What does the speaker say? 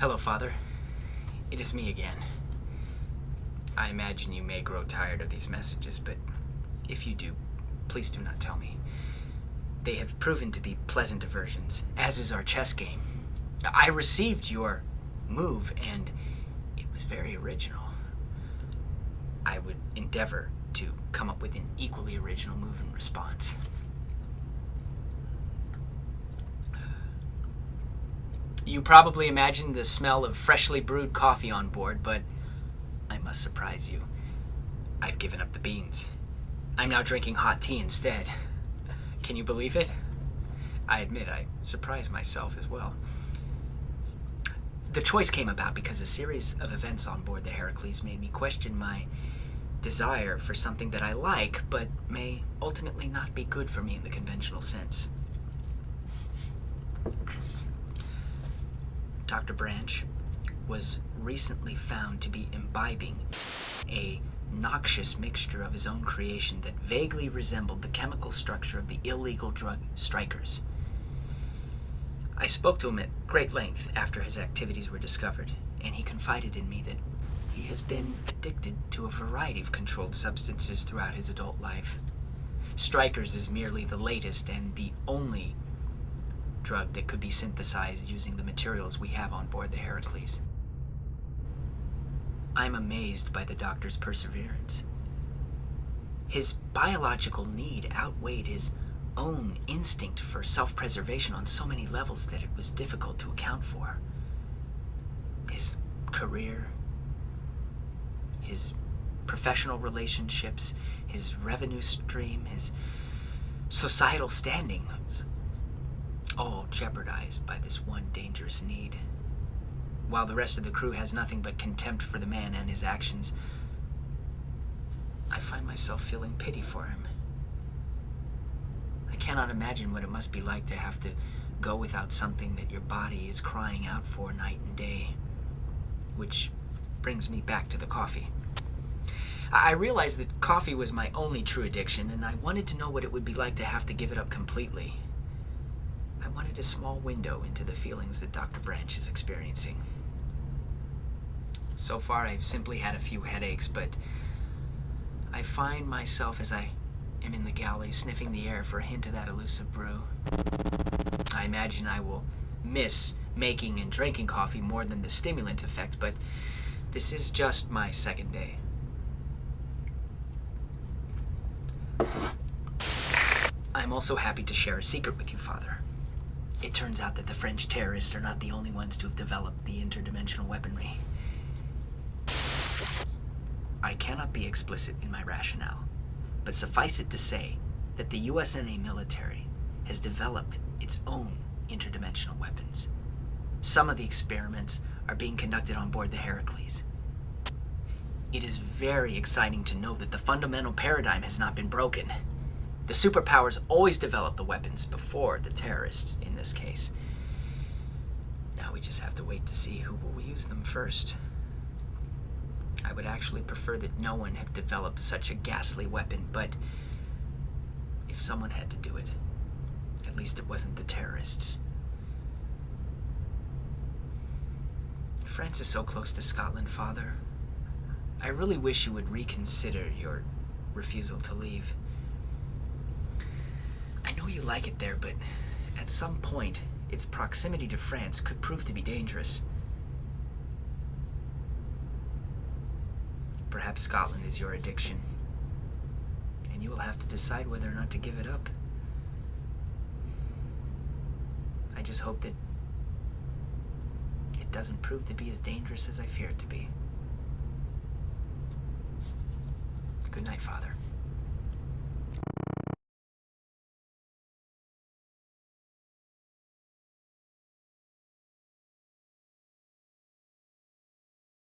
Hello, Father. It is me again. I imagine you may grow tired of these messages, but if you do, please do not tell me. They have proven to be pleasant diversions, as is our chess game. I received your move, and it was very original. I would endeavor to come up with an equally original move in response. You probably imagined the smell of freshly brewed coffee on board, but I must surprise you. I've given up the beans. I'm now drinking hot tea instead. Can you believe it? I admit I surprised myself as well. The choice came about because a series of events on board the Heracles made me question my desire for something that I like, but may ultimately not be good for me in the conventional sense. Dr. Branch was recently found to be imbibing a noxious mixture of his own creation that vaguely resembled the chemical structure of the illegal drug strikers. I spoke to him at great length after his activities were discovered, and he confided in me that he has been addicted to a variety of controlled substances throughout his adult life. Strikers is merely the latest and the only drug that could be synthesized using the materials we have on board the Heracles. I'm amazed by the doctor's perseverance. His biological need outweighed his own instinct for self-preservation on so many levels that it was difficult to account for. His career, his professional relationships, his revenue stream, his societal standing, all jeopardized by this one dangerous need. While the rest of the crew has nothing but contempt for the man and his actions, I find myself feeling pity for him. I cannot imagine what it must be like to have to go without something that your body is crying out for night and day. Which brings me back to the coffee. I realized that coffee was my only true addiction, and I wanted to know what it would be like to have to give it up completely. I wanted a small window into the feelings that Dr. Branch is experiencing. So far, I've simply had a few headaches, but I find myself as I am in the galley sniffing the air for a hint of that elusive brew. I imagine I will miss making and drinking coffee more than the stimulant effect, but this is just my second day. I'm also happy to share a secret with you, Father. It turns out that the French terrorists are not the only ones to have developed the interdimensional weaponry. I cannot be explicit in my rationale, but suffice it to say that the USNA military has developed its own interdimensional weapons. Some of the experiments are being conducted on board the Heracles. It is very exciting to know that the fundamental paradigm has not been broken. The superpowers always develop the weapons before the terrorists, in this case. Now we just have to wait to see who will use them first. I would actually prefer that no one have developed such a ghastly weapon, but if someone had to do it, at least it wasn't the terrorists. France is so close to Scotland, Father. I really wish you would reconsider your refusal to leave. I know you like it there, but at some point, its proximity to France could prove to be dangerous. Perhaps Scotland is your addiction, and you will have to decide whether or not to give it up. I just hope that it doesn't prove to be as dangerous as I fear it to be. Good night, Father.